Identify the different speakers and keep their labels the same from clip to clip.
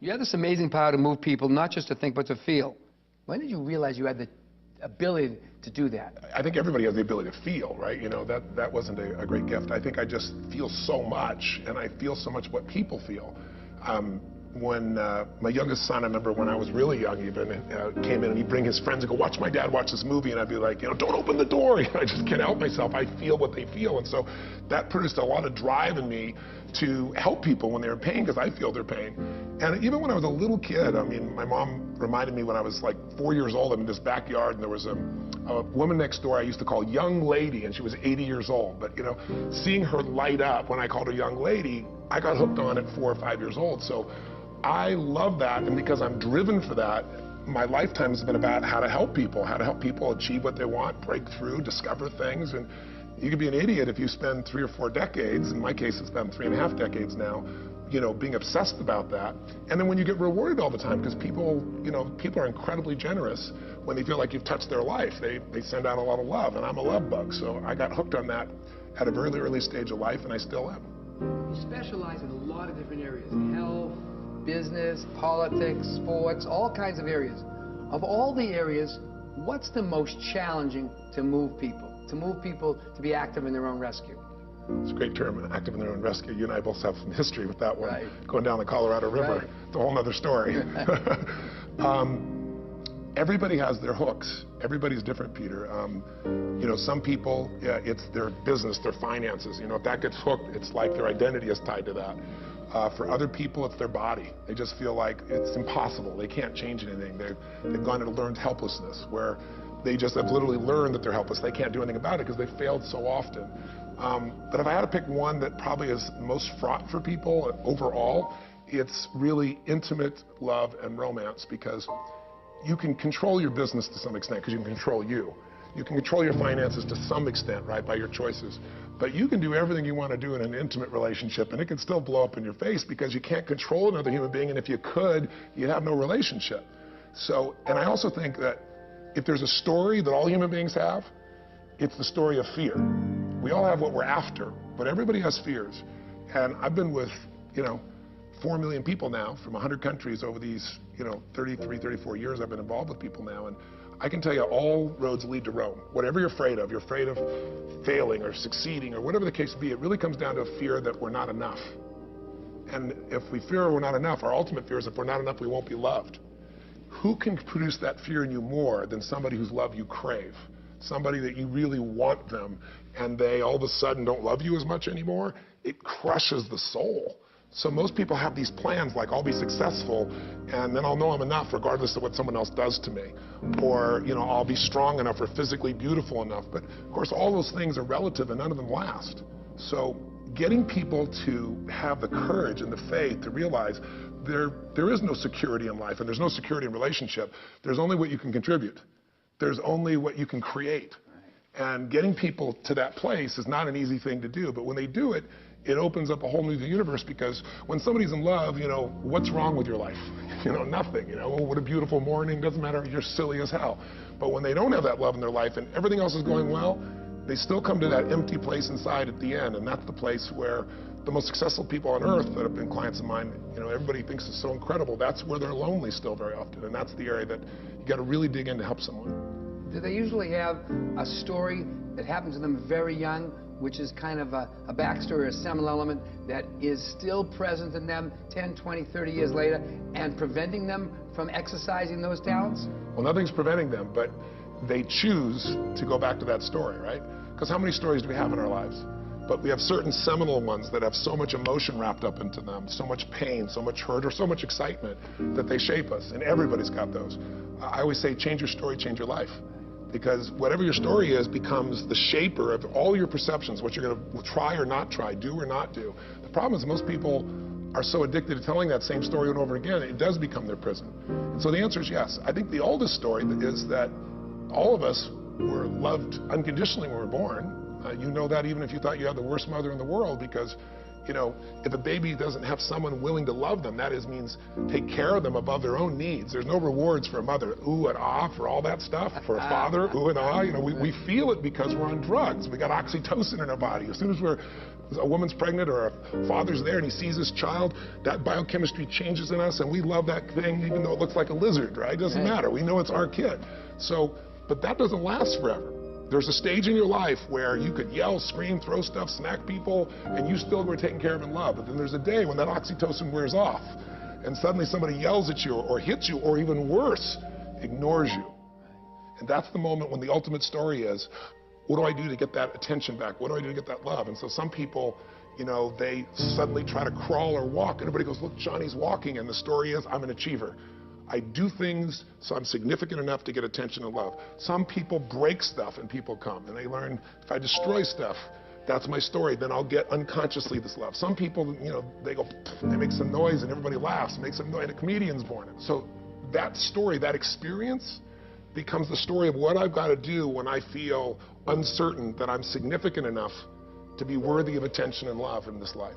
Speaker 1: You have this amazing power to move people, not just to think, but to feel. When did you realize you had the ability to do that?
Speaker 2: I think everybody has the ability to feel, right? You know, that wasn't a great gift. I think I just feel so much, and I feel so much what people feel. When my youngest son, I remember when I was really young even, came in and he'd bring his friends and go, watch my dad watch this movie, and I'd be like, you know, don't open the door. I just can't help myself. I feel what they feel. And so that produced a lot of drive in me to help people when they're in pain, because I feel their pain. And even when I was a little kid, I mean, my mom reminded me when I was like 4 years old, I'm in this backyard, and there was a woman next door I used to call young lady, and she was 80 years old. But, you know, seeing her light up when I called her young lady, I got hooked on it 4 or 5 years old. So I love that, and because I'm driven for that, my lifetime has been about how to help people achieve what they want, break through, discover things. And you could be an idiot if you spend 3 or 4 decades, in my case it's been 3.5 decades now, you know, being obsessed about that. And then when you get rewarded all the time, because people, you know, people are incredibly generous when they feel like you've touched their life. They send out a lot of love, and I'm a love bug, so I got hooked on that at a very early stage of life, and I still am.
Speaker 1: You specialize in a lot of different areas: health, business, politics, sports, all kinds of areas. Of all the areas, what's the most challenging to move people? To move people to be active in their own rescue?
Speaker 2: It's a great term, active in their own rescue. You and I both have some history with that one.
Speaker 1: Right.
Speaker 2: Going down the Colorado River.
Speaker 1: Right.
Speaker 2: It's a whole other story. Everybody has their hooks. Everybody's different, Peter. You know, some people, yeah, it's their business, their finances. You know, if that gets hooked, it's like their identity is tied to that. For other people, it's their body. They just feel like it's impossible. They can't change anything. They've gone into learned helplessness, where they just have literally learned that they're helpless. They can't do anything about it because they failed so often. But if I had to pick one that probably is most fraught for people overall, it's really intimate love and romance, because you can control your business to some extent because you can control you. You can control your finances to some extent, right, by your choices. But you can do everything you want to do in an intimate relationship, and it can still blow up in your face because you can't control another human being, and if you could, you'd have no relationship. So, and I also think that if there's a story that all human beings have, it's the story of fear. We all have what we're after, but everybody has fears. And I've been with, you know, 4 million people now from 100 countries over these, you know, 33, 34 years I've been involved with people now. And I can tell you all roads lead to Rome. Whatever you're afraid of failing or succeeding or whatever the case may be, it really comes down to a fear that we're not enough. And if we fear we're not enough, our ultimate fear is if we're not enough, we won't be loved. Who can produce that fear in you more than somebody whose love you crave? Somebody that you really want them, and they all of a sudden don't love you as much anymore? It crushes the soul. So most people have these plans like, I'll be successful, and then I'll know I'm enough regardless of what someone else does to me. Or, you know, I'll be strong enough or physically beautiful enough. But of course, all those things are relative and none of them last. So getting people to have the courage and the faith to realize there is no security in life, and there's no security in relationship. There's only what you can contribute. There's only what you can create. And getting people to that place is not an easy thing to do, but when they do it, it opens up a whole new universe, because when somebody's in love, you know, what's wrong with your life? You know, nothing. You know, oh, what a beautiful morning, doesn't matter, you're silly as hell. But when they don't have that love in their life and everything else is going well, they still come to that empty place inside at the end, and that's the place where the most successful people on earth that have been clients of mine, you know, everybody thinks is so incredible. That's where they're lonely still very often, and that's the area that you got to really dig in to help someone.
Speaker 1: Do they usually have a story that happens to them very young, which is kind of a backstory, a seminal element that is still present in them 10, 20, 30 years later, and preventing them from exercising those talents?
Speaker 2: Well, nothing's preventing them, but they choose to go back to that story, right? Because how many stories do we have in our lives? But we have certain seminal ones that have so much emotion wrapped up into them, so much pain, so much hurt, or so much excitement that they shape us, and everybody's got those. I always say, change your story, change your life. Because whatever your story is becomes the shaper of all your perceptions, what you're going to try or not try, do or not do. The problem is most people are so addicted to telling that same story over and over again, it does become their prison. And so the answer is yes. I think the oldest story is that all of us were loved unconditionally when we were born. You know that even if you thought you had the worst mother in the world, because, you know, if a baby doesn't have someone willing to love them, that means take care of them above their own needs. There's no rewards for a mother, ooh and ah, for all that stuff. For a father, ooh and ah. You know, we feel it because we're on drugs. We got oxytocin in our body. As soon as we're a woman's pregnant or a father's there and he sees his child, that biochemistry changes in us and we love that thing even though it looks like a lizard, right? It doesn't matter. We know it's our kid. So, but that doesn't last forever. There's a stage in your life where you could yell, scream, throw stuff, smack people, and you still were taken care of in love. But then there's a day when that oxytocin wears off, and suddenly somebody yells at you or hits you, or even worse, ignores you. And that's the moment when the ultimate story is, what do I do to get that attention back? What do I do to get that love? And so some people, you know, they suddenly try to crawl or walk, and everybody goes, look, Johnny's walking, and the story is, I'm an achiever. I do things so I'm significant enough to get attention and love. Some people break stuff and people come, and they learn, if I destroy stuff, that's my story, then I'll get unconsciously this love. Some people, you know, they go, they make some noise and everybody laughs, make some noise, and a comedian's born. So that story, that experience becomes the story of what I've got to do when I feel uncertain that I'm significant enough to be worthy of attention and love in this life.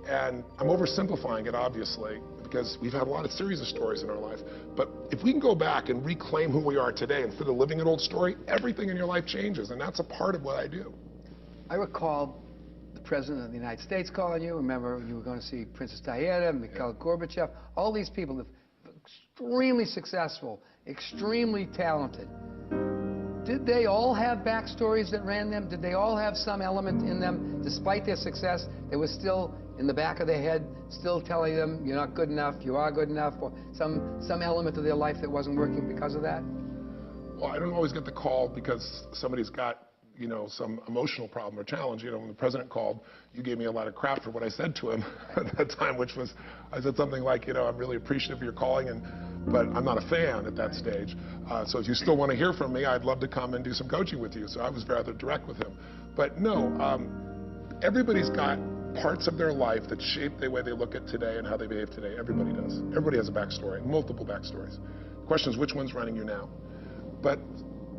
Speaker 2: And I'm oversimplifying it, obviously, because we've had a lot of series of stories in our life. But if we can go back and reclaim who we are today instead of living an old story, everything in your life changes, and that's a part of what I do.
Speaker 1: I recall the President of the United States calling you. Remember, you were going to see Princess Diana, Mikhail Gorbachev, all these people, extremely successful, extremely talented. Did they all have backstories that ran them? Did they all have some element in them, despite their success, that was still in the back of their head, still telling them, you're not good enough, you are good enough, or some element of their life that wasn't working because of that?
Speaker 2: Well, I don't always get the call because somebody's got, you know, some emotional problem or challenge. You know, when the president called, you gave me a lot of crap for what I said to him at that time, which was, I said something like, you know, I'm really appreciative of your calling, but I'm not a fan at that stage. So if you still want to hear from me, I'd love to come and do some coaching with you. So I was rather direct with him. But no, everybody's got parts of their life that shape the way they look at today and how they behave today. Everybody does. Everybody has a backstory, multiple backstories. The question is, which one's running you now? But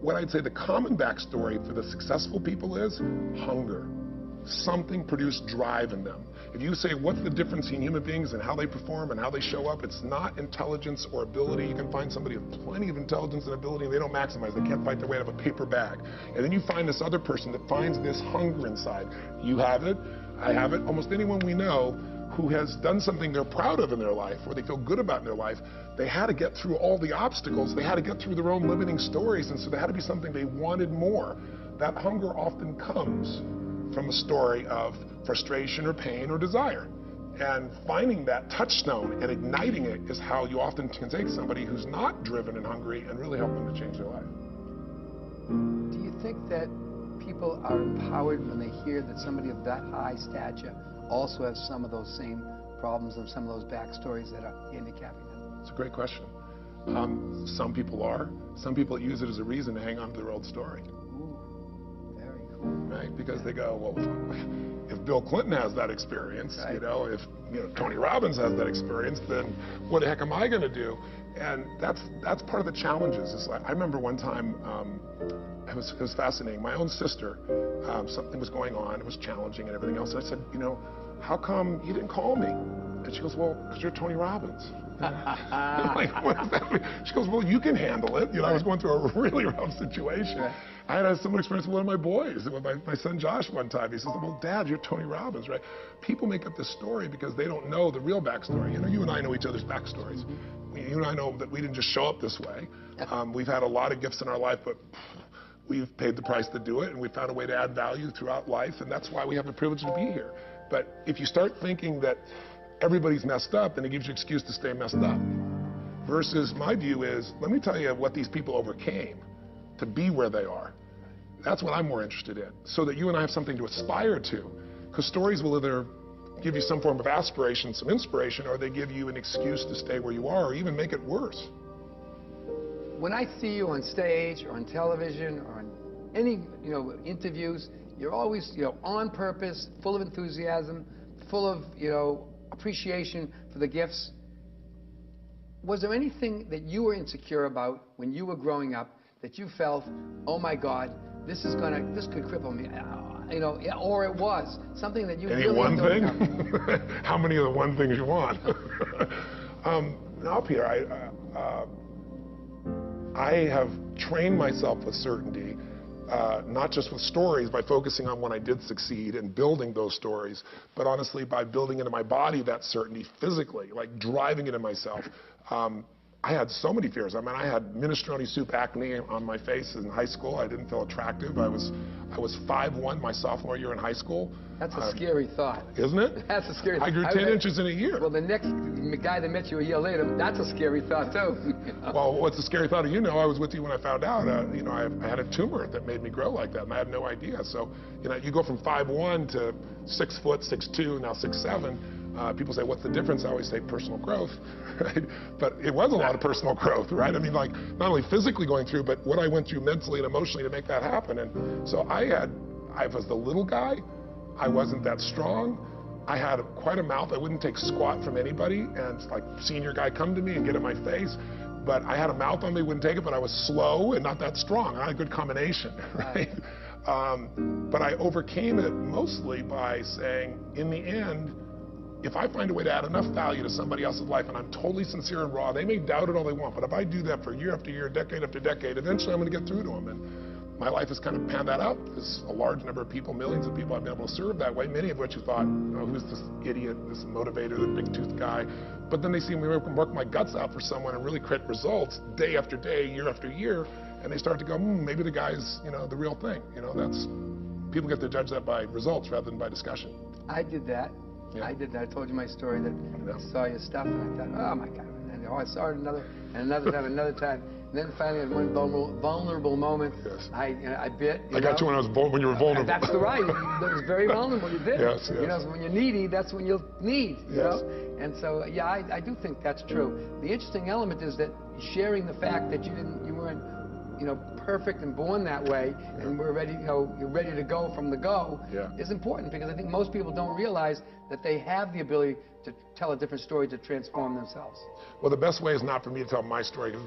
Speaker 2: what I'd say the common backstory for the successful people is hunger. Something produced drive in them. If you say, what's the difference in human beings and how they perform and how they show up, it's not intelligence or ability. You can find somebody with plenty of intelligence and ability and they don't maximize. They can't fight their way out of a paper bag. And then you find this other person that finds this hunger inside. You have it, I have it. Almost anyone we know who has done something they're proud of in their life or they feel good about in their life, they had to get through all the obstacles. They had to get through their own limiting stories, and so there had to be something they wanted more. That hunger often comes from a story of frustration or pain or desire. And finding that touchstone and igniting it is how you often can take somebody who's not driven and hungry and really help them to change their life.
Speaker 1: Do you think that people are empowered when they hear that somebody of that high stature also has some of those same problems and some of those backstories that are handicapping them?
Speaker 2: It's a great question. Some people are. Some people use it as a reason to hang on to their old story.
Speaker 1: Ooh, very cool.
Speaker 2: Right? Because they go, well, if Bill Clinton has that experience,
Speaker 1: right.
Speaker 2: you know, if Tony Robbins has that experience, then what the heck am I going to do? And that's part of the challenges. It's like, I remember one time, it was fascinating. My own sister, something was going on. It was challenging and everything else. And I said, you know, how come you didn't call me? And she goes, well, because you're Tony Robbins. I'm like, what does that mean? She goes, well, you can handle it. You know, I was going through a really rough situation. Right. I had a similar experience with one of my boys, with my son Josh one time. He says, well, Dad, you're Tony Robbins, right? People make up this story because they don't know the real backstory. You know, you and I know each other's backstories. You and I know that we didn't just show up this way. We've had a lot of gifts in our life, but we've paid the price to do it, and we've found a way to add value throughout life, and that's why we have the privilege to be here. But if you start thinking that everybody's messed up, then it gives you an excuse to stay messed up. Versus my view is, let me tell you what these people overcame to be where they are. That's what I'm more interested in, so that you and I have something to aspire to. Because stories will either give you some form of aspiration, some inspiration, or they give you an excuse to stay where you are, or even make it worse.
Speaker 1: When I see you on stage or on television or in any, interviews, you're always, on purpose, full of enthusiasm, full of, appreciation for the gifts. Was there anything that you were insecure about when you were growing up that you felt, oh my God, this could cripple me, or it was something that you
Speaker 2: Any
Speaker 1: really
Speaker 2: one thing?
Speaker 1: Know.
Speaker 2: How many of the one things you want? No, Peter, I have trained myself with certainty not just with stories, by focusing on when I did succeed and building those stories, but honestly by building into my body that certainty physically, like driving it in myself. I had so many fears. I mean, I had minestrone soup acne on my face in high school. I didn't feel attractive. I was 5'1" my sophomore year in high school.
Speaker 1: That's a scary thought.
Speaker 2: Isn't it?
Speaker 1: That's a scary thought.
Speaker 2: I grew 10 inches in a year.
Speaker 1: Well, the next guy that met you a year later, that's a scary thought, too.
Speaker 2: Well, what's the scary thought? You know, I was with you when I found out, you know, I had a tumor that made me grow like that, and I had no idea. So, you know, you go from 5'1" to 6 foot, 6'2", now 6'7". People say, what's the difference? I always say personal growth, right? But it was a lot of personal growth, right? I mean, like, not only physically going through, but what I went through mentally and emotionally to make that happen. And so I was the little guy. I wasn't that strong. I had quite a mouth. I wouldn't take squat from anybody. And like, senior guy come to me and get in my face. But I had a mouth on me, wouldn't take it, but I was slow and not that strong. I had a good combination, right? But I overcame it mostly by saying, in the end, if I find a way to add enough value to somebody else's life, and I'm totally sincere and raw, they may doubt it all they want, but if I do that for year after year, decade after decade, eventually I'm going to get through to them. And my life has kind of panned that out. There's a large number of people, millions of people I've been able to serve that way, many of which you thought, you know, who's this idiot, this motivator, the big-toothed guy? But then they see me work my guts out for someone and really create results day after day, year after year, and they start to go, maybe the guy's, you know, the real thing. You know, that's, people get to judge that by results rather than by discussion.
Speaker 1: I did that. Yeah. I did that. I told you my story that I saw your stuff and I thought, oh my God. And I saw it another time. And then finally at one vulnerable moment, yes. I bit.
Speaker 2: I got you when you were vulnerable.
Speaker 1: That's right. That was very vulnerable. You did.
Speaker 2: Yes, yes.
Speaker 1: You know, so when you're needy, that's when you'll need. You
Speaker 2: yes.
Speaker 1: know? And so, yeah, I do think that's true. The interesting element is that sharing the fact that you weren't, you know, perfect and born that way, yeah. and we're ready, you know, you're ready to go from the go, yeah. is important, because I think most people don't realize that they have the ability to tell a different story to transform themselves.
Speaker 2: Well, the best way is not for me to tell my story, because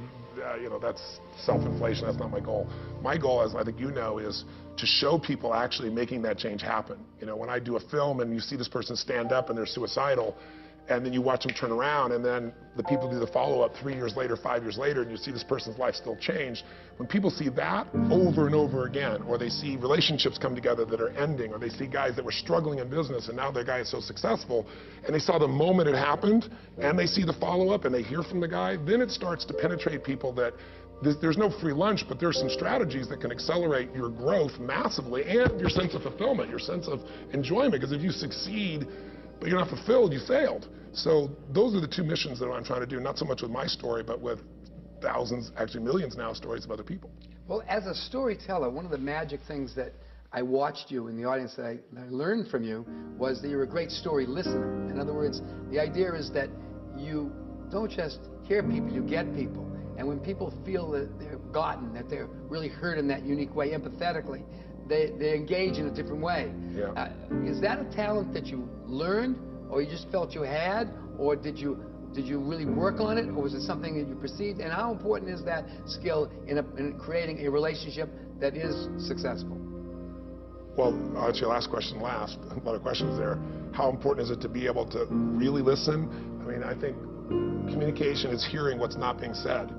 Speaker 2: you know, that's self-inflation. That's not my goal. My goal, as I think you know, is to show people actually making that change happen. You know, when I do a film and you see this person stand up and they're suicidal, and then you watch them turn around, and then the people do the follow-up 3 years later, 5 years later, and you see this person's life still changed. When people see that over and over again, or they see relationships come together that are ending, or they see guys that were struggling in business and now their guy is so successful, and they saw the moment it happened, and they see the follow-up, and they hear from the guy, then it starts to penetrate people that there's no free lunch, but there's some strategies that can accelerate your growth massively, and your sense of fulfillment, your sense of enjoyment, because if you succeed, but you're not fulfilled, you failed. So those are the two missions that I'm trying to do, not so much with my story, but with thousands, actually millions now, stories of other people.
Speaker 1: Well, as a storyteller, one of the magic things that I watched you in the audience that I learned from you was that you're a great story listener. In other words, the idea is that you don't just hear people, you get people. And when people feel that they're gotten, that they're really heard in that unique way, empathetically, they engage in a different way.
Speaker 2: Yeah.
Speaker 1: Is that a talent that you learned, or you just felt you had, or did you really work on it, or was it something that you perceived? And how important is that skill in creating a relationship that is successful?
Speaker 2: Well, I'll answer your last question last. A lot of questions there. How important is it to be able to really listen? I mean, I think communication is hearing what's not being said.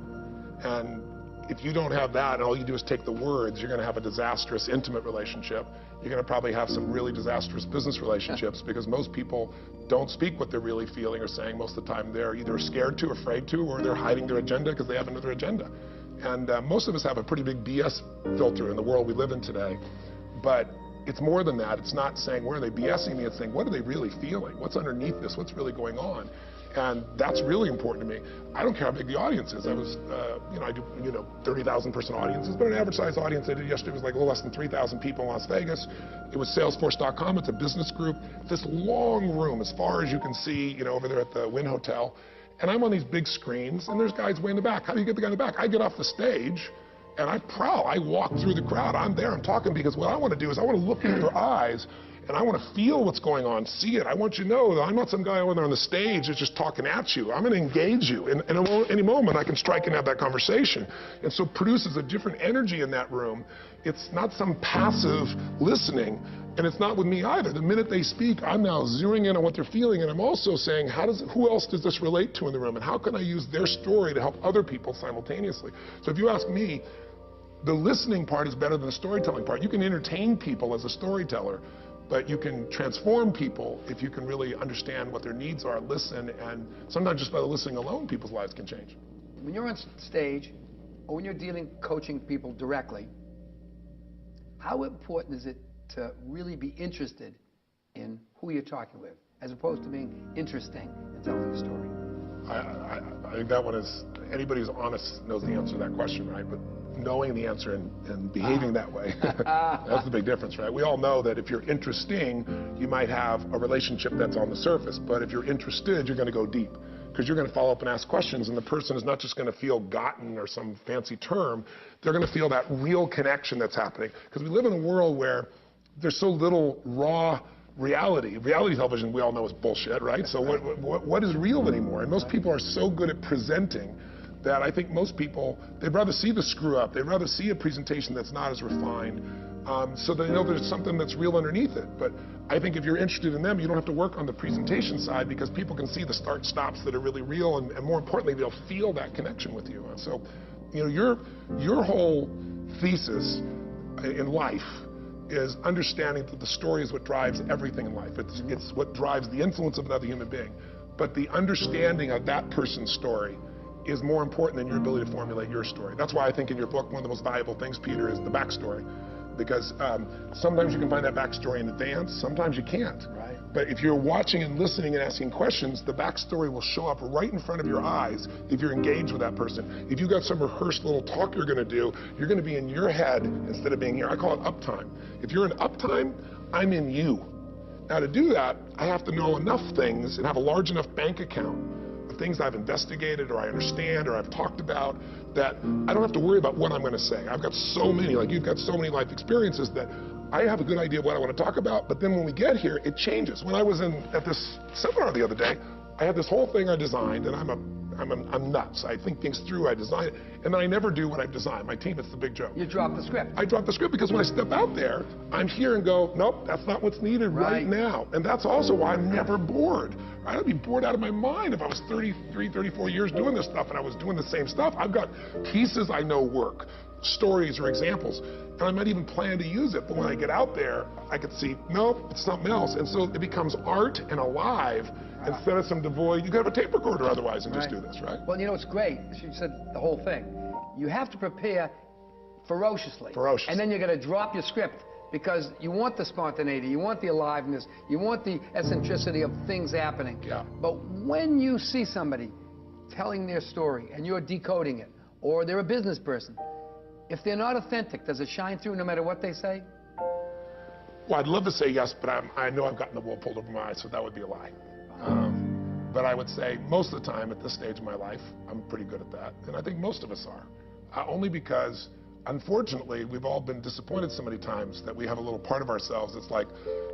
Speaker 2: And if you don't have that and all you do is take the words, you're going to have a disastrous intimate relationship. You're going to probably have some really disastrous business relationships, because most people don't speak what they're really feeling or saying. Most of the time they're either scared to, afraid to, or they're hiding their agenda because they have another agenda. And most of us have a pretty big BS filter in the world we live in today. But it's more than that. It's not saying, where are they BSing me? It's saying, what are they really feeling? What's underneath this? What's really going on? And that's really important to me. I don't care how big the audience is. I was, I do, 30,000 person audiences, but an average size audience I did yesterday was like a little less than 3,000 people in Las Vegas. It was Salesforce.com. It's a business group. This long room, as far as you can see, over there at the Wynn Hotel. And I'm on these big screens, and there's guys way in the back. How do you get the guy in the back? I get off the stage, and I prowl. I walk through the crowd. I'm there. I'm talking, because what I want to do is I want to look into their eyes, and I want to feel what's going on, see it. I want you to know that I'm not some guy over there on the stage that's just talking at you. I'm going to engage you. And at any moment, I can strike and have that conversation. And so it produces a different energy in that room. It's not some passive listening, and it's not with me either. The minute they speak, I'm now zeroing in on what they're feeling, and I'm also saying, who else does this relate to in the room, and how can I use their story to help other people simultaneously? So if you ask me, the listening part is better than the storytelling part. You can entertain people as a storyteller, but you can transform people if you can really understand what their needs are, listen, and sometimes just by listening alone, people's lives can change.
Speaker 1: When you're on stage, or when you're coaching people directly, how important is it to really be interested in who you're talking with, as opposed to being interesting in telling a story?
Speaker 2: I think that one is, anybody who's honest knows the answer to that question, right? But knowing the answer and behaving that way, that's the big difference, right? We all know that if you're interesting, you might have a relationship that's on the surface, but if you're interested, you're going to go deep, because you're going to follow up and ask questions, and the person is not just going to feel gotten or some fancy term, they're going to feel that real connection that's happening. Because we live in a world where there's so little raw reality. Reality television, we all know, is bullshit, right? So what is real anymore? And most people are so good at presenting that I think most people, they'd rather see the screw up. They'd rather see a presentation that's not as refined, so they know there's something that's real underneath it. But I think if you're interested in them, you don't have to work on the presentation side, because people can see the start stops that are really real, and more importantly, they'll feel that connection with you. And so, you know, your whole thesis in life is understanding that the story is what drives everything in life. It's what drives the influence of another human being. But the understanding of that person's story is more important than your ability to formulate your story. That's why I think in your book, one of the most valuable things, Peter, is the backstory. Because sometimes you can find that backstory in advance, sometimes you can't.
Speaker 1: Right.
Speaker 2: But if you're watching and listening and asking questions, the backstory will show up right in front of your eyes if you're engaged with that person. If you've got some rehearsed little talk you're going to do, you're going to be in your head instead of being here. I call it uptime. If you're in uptime, I'm in you. Now, to do that, I have to know enough things and have a large enough bank account of things I've investigated or I understand or I've talked about, that I don't have to worry about what I'm going to say. I've got so many, like you've got so many life experiences, that I have a good idea of what I want to talk about, but then when we get here, it changes. When I was at this seminar the other day, I had this whole thing I designed, and I'm nuts. I think things through, I design it, and then I never do what I've designed. My team, it's the big joke.
Speaker 1: You drop the script.
Speaker 2: I drop the script because when I step out there, I'm here and go, nope, that's not what's needed right now. And that's also why I'm never bored. I'd be bored out of my mind if I was 33, 34 years doing this stuff and I was doing the same stuff. I've got pieces I know work, stories or examples, and I might even plan to use it, but when I get out there, I could see, nope, it's something else. And so it becomes art and alive instead of some devoid, you could have a tape recorder otherwise and just do this, right?
Speaker 1: Well, you know, it's great. You said the whole thing. You have to prepare ferociously. And then you're going to drop your script, because you want the spontaneity, you want the aliveness, you want the eccentricity of things happening.
Speaker 2: Yeah.
Speaker 1: But when you see somebody telling their story and you're decoding it, or they're a business person, if they're not authentic, does it shine through no matter what they say?
Speaker 2: Well, I'd love to say yes, but I know I've gotten the wool pulled over my eyes, so that would be a lie. But I would say most of the time at this stage of my life, I'm pretty good at that. And I think most of us are. Only because, unfortunately, we've all been disappointed so many times that we have a little part of ourselves that's like,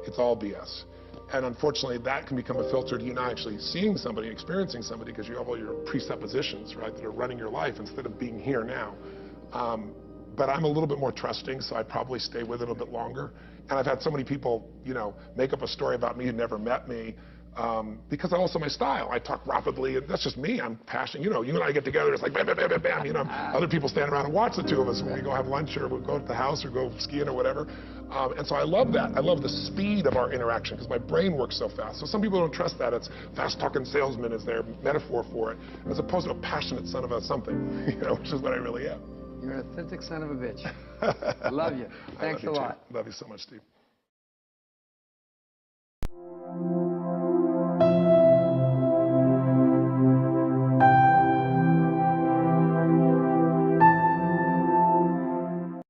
Speaker 2: it's all BS. And unfortunately, that can become a filter to you not actually seeing somebody, experiencing somebody, because you have all your presuppositions, right, that are running your life instead of being here now. But I'm a little bit more trusting, so I'd probably stay with it a bit longer. And I've had so many people, you know, make up a story about me who never met me, because also my style. I talk rapidly, and that's just me. I'm passionate. You know, you and I get together, it's like bam, bam, bam, bam, bam. You know, other people stand around and watch the two of us when we go have lunch or we'll go to the house or go skiing or whatever. And so I love that. I love the speed of our interaction because my brain works so fast. So some people don't trust that. It's fast-talking salesman is their metaphor for it, as opposed to a passionate son of a something, you know, which is what I really am.
Speaker 1: You're an authentic son of a bitch. I love you. Thanks a lot.
Speaker 2: Love you so much, Steve.